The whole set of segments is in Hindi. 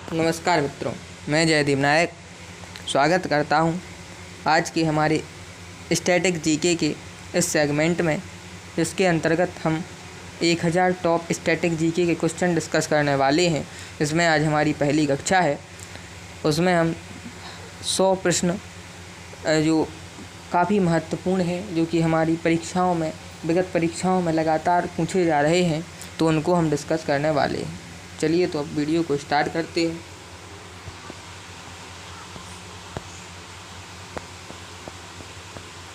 नमस्कार मित्रों, मैं जयदीप नायक स्वागत करता हूं आज की हमारी स्टैटिक जीके के इस सेगमेंट में, जिसके अंतर्गत हम 1000 टॉप स्टैटिक जीके के क्वेश्चन डिस्कस करने वाले हैं। इसमें आज हमारी पहली कक्षा है। उसमें हम 100 प्रश्न जो काफ़ी महत्वपूर्ण हैं, जो कि हमारी परीक्षाओं में, विगत परीक्षाओं में लगातार पूछे जा रहे हैं, तो उनको हम डिस्कस करने वाले हैं। चलिए तो अब वीडियो को स्टार्ट करते हैं।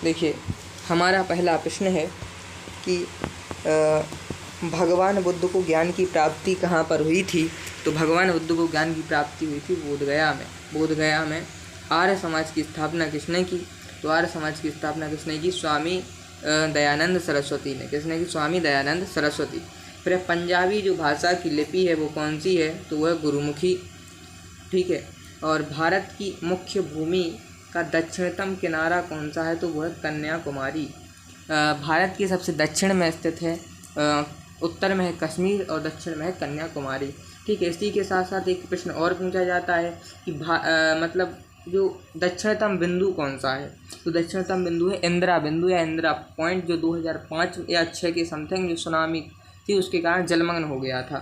देखिए, हमारा पहला प्रश्न है कि भगवान बुद्ध को ज्ञान की प्राप्ति कहाँ पर हुई थी। तो भगवान बुद्ध को ज्ञान की प्राप्ति हुई थी बोधगया में। बोधगया में आर्य समाज की स्थापना किसने की? तो आर्य समाज की स्थापना किसने की? स्वामी दयानंद सरस्वती ने। किसने की? स्वामी दयानंद सरस्वती। फिर पंजाबी जो भाषा की लिपि है वो कौन सी है? तो वह गुरुमुखी। ठीक है। और भारत की मुख्य भूमि का दक्षिणतम किनारा कौन सा है? तो वह कन्याकुमारी। भारत के सबसे दक्षिण में स्थित है। उत्तर में है कश्मीर और दक्षिण में है कन्याकुमारी। ठीक है। इसी के साथ साथ एक प्रश्न और पूछा जाता है कि मतलब जो दक्षिणतम बिंदु कौन सा है? तो दक्षिणतम बिंदु है इंदिरा बिंदु या इंदिरा पॉइंट, जो 2005 या 6 के समथिंग जो सुनामी थी उसके कारण जलमग्न हो गया था।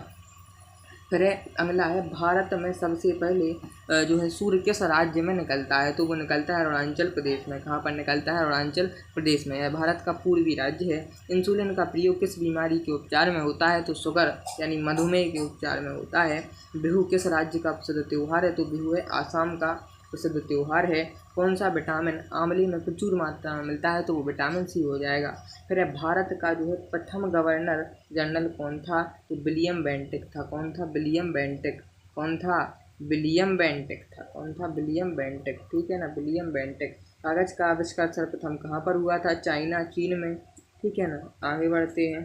फिर अगला है, भारत में सबसे पहले जो है सूर्य किस राज्य में निकलता है? तो वो निकलता है अरुणाचल प्रदेश में। कहाँ पर निकलता है? अरुणाचल प्रदेश में। यह भारत का पूर्वी राज्य है। इंसुलिन का प्रयोग किस बीमारी के उपचार में होता है? तो शुगर यानी मधुमेह के उपचार में होता है। बिहू किस राज्य का प्रसिद्ध त्यौहार है? तो बिहू है आसाम का प्रसिद्ध त्यौहार है। कौन सा विटामिन आंवले में प्रचुर मात्रा में मिलता है? तो वो विटामिन सी हो जाएगा। फिर भारत का जो है प्रथम गवर्नर जनरल कौन था? तो विलियम बेंटिक था। कौन था? William Bentinck. कौन था? विलियम बेंटिक था। कौन था? William Bentinck. ठीक है ना, विलियम बेंटिक। कागज का आविष्कार सर्वप्रथम कहाँ पर हुआ था? चाइना, चीन में। ठीक है ना, आगे बढ़ते हैं।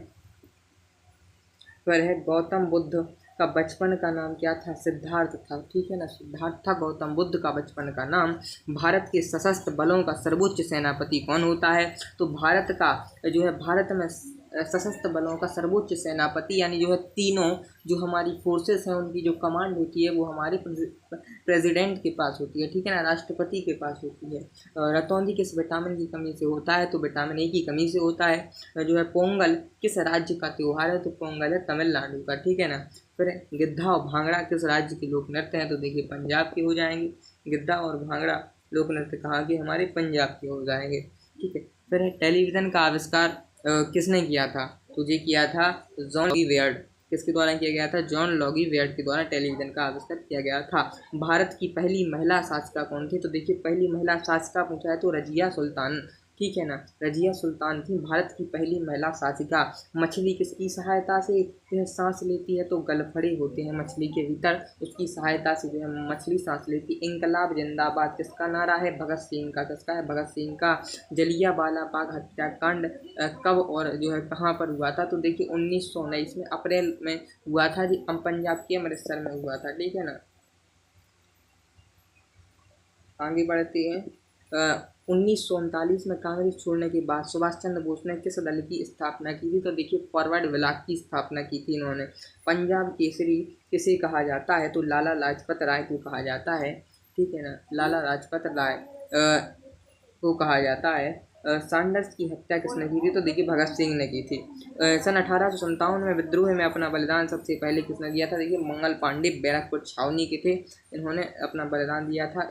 फिर है, गौतम बुद्ध का बचपन का नाम क्या था? सिद्धार्थ था। ठीक है ना, सिद्धार्थ था गौतम बुद्ध का बचपन का नाम। भारत के सशस्त्र बलों का सर्वोच्च सेनापति कौन होता है? तो भारत का जो है, भारत में सशस्त्र बलों का सर्वोच्च सेनापति यानी जो है तीनों जो हमारी फोर्सेस हैं उनकी जो कमांड होती है वो हमारे प्रेसिडेंट के पास होती है। ठीक है ना, राष्ट्रपति के पास होती है। रतौंधी किस विटामिन की कमी से होता है? तो विटामिन ए की कमी से होता है। जो है पोंगल किस राज्य का त्यौहार है? तो पोंगल है तमिलनाडु का। ठीक है ना। फिर गिद्धा और भांगड़ा किस राज्य के लोक नृत्य हैं? तो देखिए पंजाब के हो जाएंगे। गिद्धा और भांगड़ा लोक नृत्य कहाँ के? हमारे पंजाब के हो जाएंगे। ठीक है। फिर है, टेलीविज़न का आविष्कार किसने किया था? तो ये किया था जॉन लॉगी वेयर्ड। किसके द्वारा किया गया था? जॉन लॉगी वेयर्ड के द्वारा टेलीविज़न का आविष्कार किया गया था। भारत की पहली महिला शासिका कौन थी? तो देखिए पहली महिला शासिका पूछा है तो रजिया सुल्तान। ठीक है ना, रजिया सुल्तान थी भारत की पहली महिला शासिका। मछली किसकी सहायता से यह सांस लेती है? तो गलफड़े होते हैं मछली के भीतर, उसकी सहायता से जो है मछली सांस लेती। इंकलाब जिंदाबाद किसका नारा है? भगत सिंह का। किसका है? भगत सिंह का। जलियांवाला बाग हत्याकांड कब और जो है कहाँ पर हुआ था? तो देखिए 1919 में अप्रैल में हुआ था जी, पंजाब के अमृतसर में हुआ था। ठीक है ना, आगे बढ़ते हैं। 1939 में कांग्रेस छोड़ने के बाद सुभाष चंद्र बोस ने किस दल की स्थापना की थी? तो देखिए फॉरवर्ड ब्लॉक की स्थापना की थी इन्होंने। पंजाब केसरी किसे कहा जाता है? तो लाला लाजपत राय को कहा जाता है। ठीक है ना, लाला लाजपत राय को कहा जाता है। सैंडर्स की हत्या किसने की थी? तो देखिए भगत सिंह ने की थी। सन 1857 में विद्रोह में अपना बलिदान सबसे पहले किसने दिया था? देखिए मंगल पांडे बैरकपुर छावनी के थे, इन्होंने अपना बलिदान दिया था।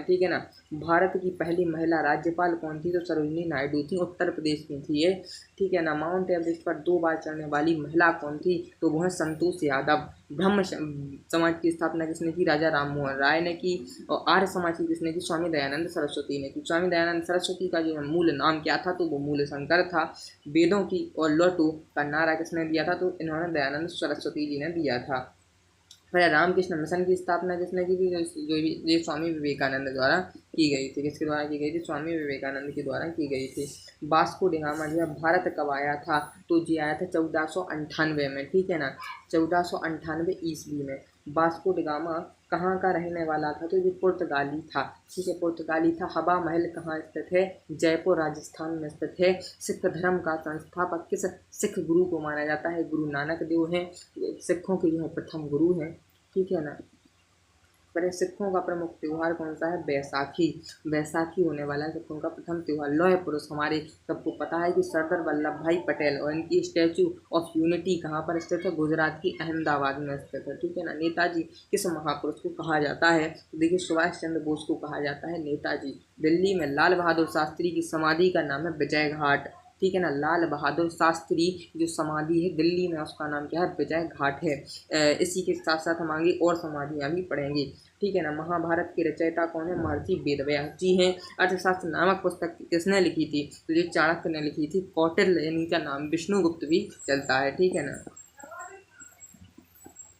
ठीक है ना। भारत की पहली महिला राज्यपाल कौन थी? तो सरोजिनी नायडू थी, उत्तर प्रदेश में थी ये। ठीक है ना। माउंट एवरेस्ट पर 2 बार चढ़ने वाली महिला कौन थी? तो वह संतोष यादव। ब्रह्म समाज की स्थापना किसने की? राजा राम मोहन राय ने की। और आर्य समाज की किसने की? स्वामी दयानंद सरस्वती ने की। स्वामी दयानंद सरस्वती का जो है मूल नाम क्या था? तो वो मूल शंकर था। वेदों की और लौटो का नारा किसने दिया था? तो इन्होंने दयानंद सरस्वती जी ने दिया था। फिर रामकृष्ण मिशन की स्थापना किसने की थी? जो ये स्वामी विवेकानंद द्वारा की गई थी। किसके द्वारा की गई थी? स्वामी विवेकानंद के द्वारा की गई थी। वास्को डी गामा जो है भारत कब आया था? तो जी आया था 1498 में। ठीक है ना, 1498 ईस्वी में। वास्को डी गामा कहाँ का रहने वाला था? तो ये पुर्तगाली था। ठीक है, पुर्तगाली था। हवा महल कहाँ स्थित है? जयपुर राजस्थान में स्थित है। सिख धर्म का संस्थापक किस सिख गुरु को माना जाता है? गुरु नानक देव हैं, सिखों के जो है प्रथम गुरु हैं। ठीक है ना। पर सिखों का प्रमुख त्यौहार कौन सा है? बैसाखी। बैसाखी होने वाला है सिखों का प्रथम त्यौहार। लौह पुरुष हमारे सबको पता है कि सरदार वल्लभ भाई पटेल, और इनकी स्टैचू ऑफ यूनिटी कहाँ पर स्थित है? गुजरात की अहमदाबाद में स्थित है, ठीक है ना। नेताजी किस महापुरुष को कहा जाता है? तो देखिए सुभाष चंद्र बोस को कहा जाता है नेताजी। दिल्ली में लाल बहादुर शास्त्री की समाधि का नाम है विजय घाट, ठीक है ना। लाल बहादुर शास्त्री जो समाधि है दिल्ली में, उसका नाम क्या है? विजय घाट है। इसी के साथ साथ हम आगे और समाधियाँ भी पढ़ेंगे, ठीक है ना। महाभारत के रचयिता कौन है? महर्षि वेदव्यास जी हैं। अर्थशास्त्र नामक पुस्तक किसने लिखी थी? तो ये चाणक्य ने लिखी थी। कौटिल्य यानी का नाम विष्णुगुप्त भी चलता है, ठीक है ना।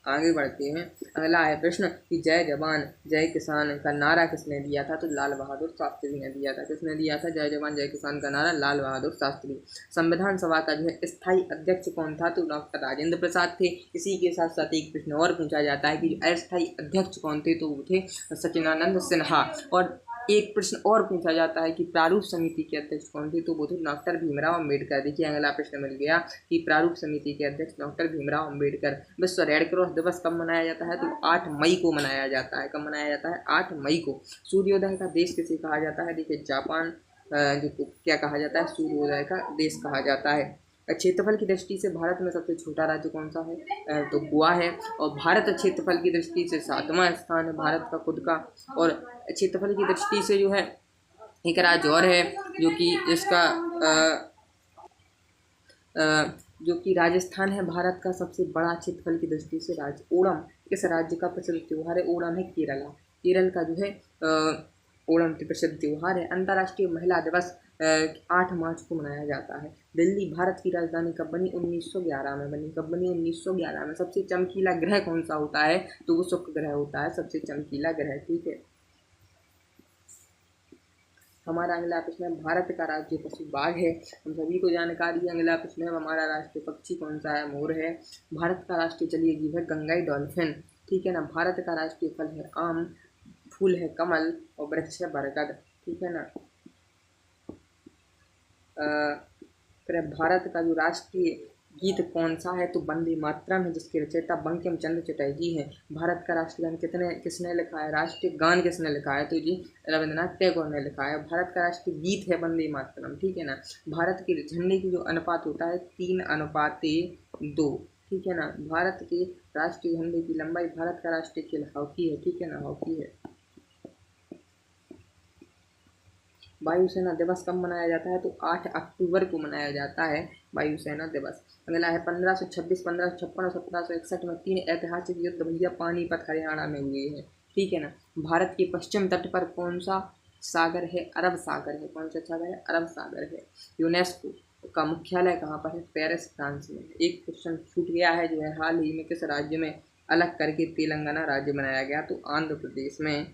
आगे बढ़ते हैं। अगला है प्रश्न कि जय जवान जय किसान का नारा किसने दिया था? तो लाल बहादुर शास्त्री ने दिया था। किसने दिया था जय जवान जय किसान का नारा? लाल बहादुर शास्त्री। संविधान सभा का जो है स्थायी अध्यक्ष कौन था? तो डॉक्टर राजेंद्र प्रसाद थे। इसी के साथ साथ एक प्रश्न और पूछा जाता है कि अस्थायी अध्यक्ष कौन थे? तो वो थे सचिदानंद सिन्हा। और एक प्रश्न और पूछा जाता है कि प्रारूप समिति के अध्यक्ष कौन थे? तो वो थे डॉक्टर भीमराव अम्बेडकर। देखिए अगला प्रश्न मिल गया कि प्रारूप समिति के अध्यक्ष डॉक्टर भीमराव अम्बेडकर। विश्व रेड क्रॉस दिवस कब मनाया जाता है? तो 8 मई को मनाया जाता है। कब मनाया जाता है? 8 मई को। सूर्योदय का देश किसे कहा जाता है? देखिए जापान जो क्या कहा जाता है? सूर्योदय का देश कहा जाता है। क्षेत्रफल की दृष्टि से भारत में सबसे छोटा राज्य कौन सा है? तो गोवा है। और भारत क्षेत्रफल की दृष्टि से 7वां स्थान है भारत का खुद का। और क्षेत्रफल की दृष्टि से जो है एक राज्य और है जो कि इसका जो कि राजस्थान है भारत का सबसे बड़ा क्षेत्रफल की दृष्टि से राज्य। ओणम किस राज्य का प्रसिद्ध त्यौहार है? ओणम है केरला। केरल का जो है ओणम प्रसिद्ध त्यौहार है। अंतर्राष्ट्रीय महिला दिवस 8 मार्च को मनाया जाता है। दिल्ली भारत की राजधानी कब बनी? 1911 में बनी। कब बनी? 1911 में। सबसे चमकीला ग्रह कौन सा होता है? तो वो शुक्र ग्रह होता है सबसे चमकीला ग्रह, ठीक है। हमारा अगला प्रश्न है भारत का राष्ट्रीय पशु बाघ है, हम सभी को जानकारी है। अगला प्रश्न है हमारा राष्ट्रीय पक्षी कौन सा है? मोर है। भारत का राष्ट्रीय जलीय जीव है गंगाई डॉल्फिन, ठीक है ना। भारत का राष्ट्रीय फल है आम, फूल है कमल और वृक्ष है बरगद, ठीक है ना। फिर भारत का जो राष्ट्रीय गीत कौन सा है? तो वंदे मातरम है, जिसके रचयिता बंकिम चंद्र चटर्जी हैं। भारत का राष्ट्रीय गान किसने लिखा है? राष्ट्रीय गान किसने लिखा है? तो जी रविंद्रनाथ टैगोर ने लिखा है। भारत का राष्ट्रीय गीत है वंदे मातरम, ठीक है ना। भारत के झंडे की जो अनुपात होता है 3:2, ठीक है ना। भारत के राष्ट्रीय झंडे की लंबाई, भारत का राष्ट्रीय खेल हॉकी है, ठीक है ना, हॉकी है। वायुसेना दिवस कब मनाया जाता है? तो 8 अक्टूबर को मनाया जाता है वायुसेना दिवस। अगला है 1526, 1556 और 1761 में 3 ऐतिहासिक युद्ध भैया पानीपत हरियाणा में हुए हैं, ठीक है ना। भारत के पश्चिम तट पर कौन सा सागर है? अरब सागर है। कौन सा सागर है? अरब सागर है। यूनेस्को का मुख्यालय कहाँ पर है? पेरिस फ्रांस में। एक क्वेश्चन छूट गया है जो है हाल ही में किस राज्य में अलग करके तेलंगाना राज्य बनाया गया? तो आंध्र प्रदेश में,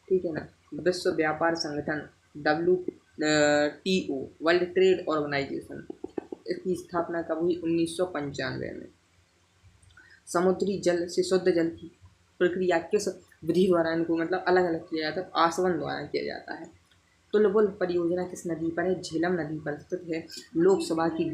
ठीक है ना। विश्व व्यापार संगठन WTO वर्ल्ड ट्रेड ऑर्गेनाइजेशन, इसकी स्थापना कब हुई? 1995 में। समुद्री जल से शुद्ध जल की प्रक्रिया किस विधि द्वारा इनको मतलब अलग अलग किया जाता है? आसवन द्वारा किया जाता है। तुलबुल परियोजना किस नदी पर है? झेलम नदी पर स्थित है। लोकसभा की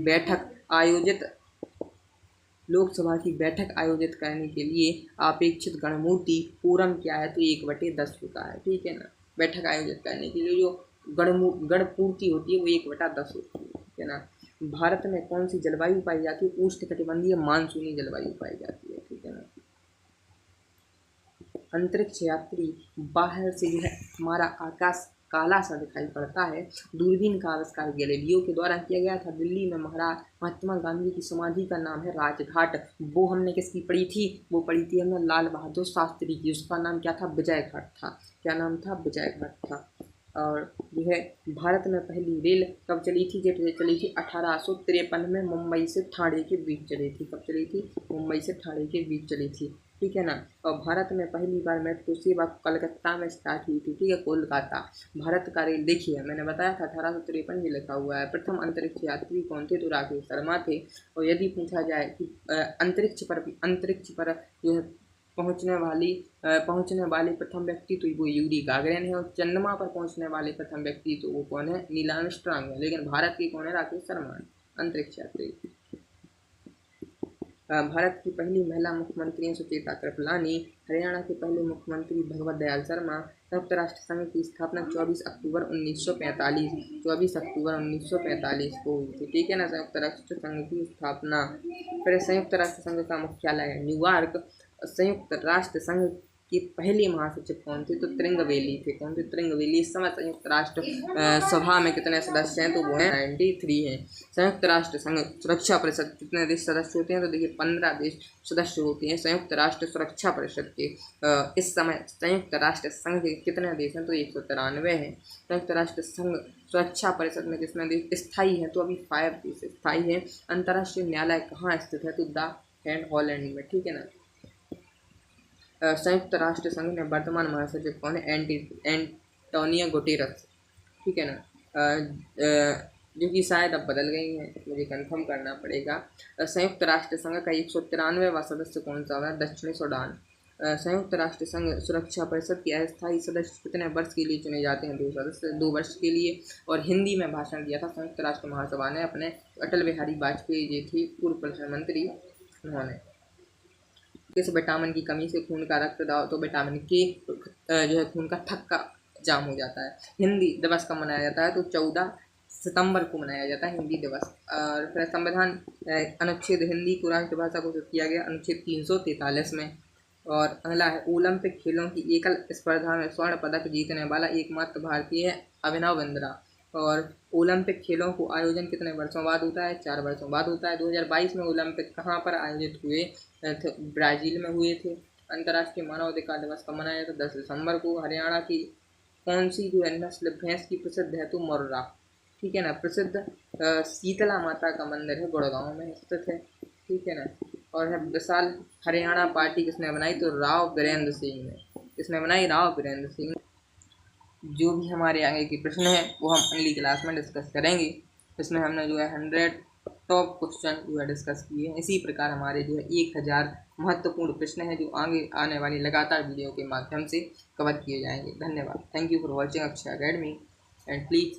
बैठक आयोजित करने के लिए अपेक्षित गणमूर्ति कोरम क्या है? तो 1/10 होता है, ठीक है ना। बैठक आयोजित करने के लिए जो गणपूर्ति होती है वो 1/10 होती है, ठीक है ना। भारत में कौन सी जलवायु पाई जाती है? उष्णकटिबंधीय मानसूनी जलवायु पाई जाती है, ठीक है ना। अंतरिक्ष यात्री बाहर से जो है हमारा आकाश काला सा दिखाई पड़ता है। दूरबीन का आविष्कार गैलीलियो के द्वारा किया गया था। दिल्ली में महात्मा गांधी की समाधि का नाम है राजघाट। वो हमने किसकी पढ़ी थी? वो पढ़ी थी हमने लाल बहादुर शास्त्री की। उसका नाम क्या था? विजय घाट था। क्या नाम था? विजय घाट था। और जो है भारत में पहली रेल कब चली थी? जो चली थी 1853 में मुंबई से ठाणे के बीच चली थी। कब चली थी? मुंबई से ठाणे के बीच चली थी, ठीक है ना। और भारत में पहली बार मेट्रो सेवा कलकत्ता में स्टार्ट हुई थी, ठीक है, कोलकाता। भारत का रेल देखिए मैंने बताया था 1853 में लिखा हुआ है। प्रथम अंतरिक्ष यात्री कौन थे? तो राकेश शर्मा थे। और यदि पूछा जाए कि अंतरिक्ष पर जो है पहुंचने वाले प्रथम व्यक्ति तो वो यूरी गागरिन है। और चंद्रमा पर पहुंचने वाले प्रथम व्यक्ति तो वो कौन है? नील आर्मस्ट्रांग है। लेकिन भारत के कौन है? राकेश शर्मा अंतरिक्ष यात्री। भारत की पहली महिला मुख्यमंत्री सुचेता कृपलानी। हरियाणा के पहले मुख्यमंत्री भगवत दयाल शर्मा। संयुक्त राष्ट्र संघ की स्थापना 24 अक्टूबर 1945 को हुई थी। ठीक है ना, संयुक्त राष्ट्र संघ की स्थापना। फिर संयुक्त राष्ट्र संघ का मुख्यालय है न्यूयॉर्क। संयुक्त राष्ट्र संघ की पहली महासचिव कौन थी? तो त्रिंगवेली थे। कौन थे? त्रिंगवेली। इस समय संयुक्त राष्ट्र सभा में कितने सदस्य हैं? तो वो हैं 93 हैं। संयुक्त राष्ट्र संघ सुरक्षा परिषद कितने देश सदस्य होते हैं? तो देखिए 15 देश सदस्य होते हैं संयुक्त राष्ट्र सुरक्षा परिषद के। इस समय संयुक्त राष्ट्र संघ के कितने देश हैं? तो 193 हैं। संयुक्त राष्ट्र संघ सुरक्षा परिषद में कितने देश स्थायी हैं? तो अभी 5 देश स्थायी हैं। अंतर्राष्ट्रीय न्यायालय कहाँ स्थित है? तो द हेग, हॉलैंड में। ठीक है ना। संयुक्त राष्ट्र संघ में वर्तमान महासचिव कौन है? Antonio Guterres. ठीक है ना। जो कि शायद अब बदल गई है, मुझे कंफर्म करना पड़ेगा। संयुक्त राष्ट्र संघ का 193वां सदस्य कौन सा है? दक्षिणी सूडान। संयुक्त राष्ट्र संघ सुरक्षा परिषद के अस्थायी सदस्य कितने वर्ष के लिए चुने जाते हैं? 2 सदस्य, 2 वर्ष के लिए। और हिंदी में भाषण दिया था संयुक्त राष्ट्र महासभा ने अपने अटल बिहारी वाजपेयी जी थी पूर्व प्रधानमंत्री, उन्होंने। किस विटामिन की कमी से खून का रक्तदाब? तो विटामिन के जो है खून का थक्का जाम हो जाता है। हिंदी दिवस कब मनाया जाता है? तो 14 सितंबर को मनाया जाता है हिंदी दिवस। और फिर संविधान अनुच्छेद हिंदी को राष्ट्रभाषा घोषित किया गया अनुच्छेद 343 में। और अगला है ओलंपिक खेलों की एकल स्पर्धा में स्वर्ण पदक जीतने वाला एकमात्र भारतीय है अभिनव बिंद्रा। और ओलंपिक खेलों को आयोजन कितने वर्षों बाद होता है? 4 वर्षों बाद होता है। 2022 में ओलंपिक कहाँ पर आयोजित हुए थे? ब्राज़ील में हुए थे। अंतर्राष्ट्रीय मानव अधिकार दिवस कब मनाया जाता है? 10 दिसंबर को। हरियाणा की कौन सी जो है नस्ल भैंस की प्रसिद्ध है? तो मुर्रा। ठीक है ना। प्रसिद्ध शीतला माता का मंदिर है, गुड़गांव में स्थित है। ठीक है ना। और है विशाल हरियाणा पार्टी किसने बनाई? तो राव वीरेंद्र सिंह ने। किसने बनाई? राव वीरेंद्र सिंह। जो भी हमारे आगे के प्रश्न है वो हम अगली क्लास में डिस्कस करेंगे। इसमें हमने जो है 100 टॉप क्वेश्चन जो है डिस्कस किए हैं। इसी प्रकार हमारे जो है 1000 महत्वपूर्ण प्रश्न हैं जो आगे आने वाली लगातार वीडियो के माध्यम से कवर किए जाएंगे। धन्यवाद। Thank you for watching Akshay academy and please